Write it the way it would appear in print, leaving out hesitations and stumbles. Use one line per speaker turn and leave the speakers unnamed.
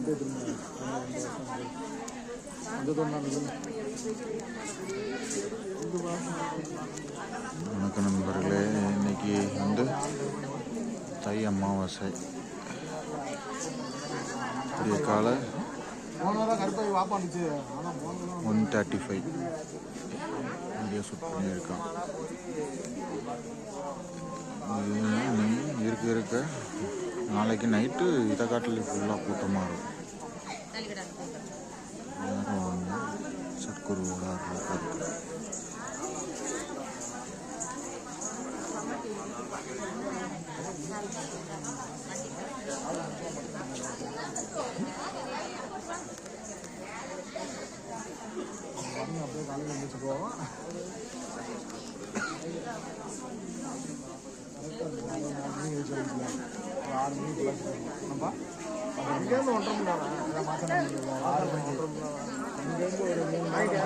வணக்கம் நண்பர்களே, இன்னைக்கு வந்து தை அமாவாசை. பெரிய காலை 1:35 வீடியோ ஷூட் பண்ணியிருக்கான். இருக்க நாளைக்கு நைட்டு இதை காட்டில் ஃபுல்லாக கூட்டமாக இருக்கும். சத்குரு அப்படியே காலையில் எழுந்திரிச்சு போவோம். ஒரு 6 மணிக்குள்ள நம்ம இங்கேருந்து 1:30 மணி நேரம் மாதம் 6 மணிக்கு இங்கேருந்து ஒரு 3 மணிக்கு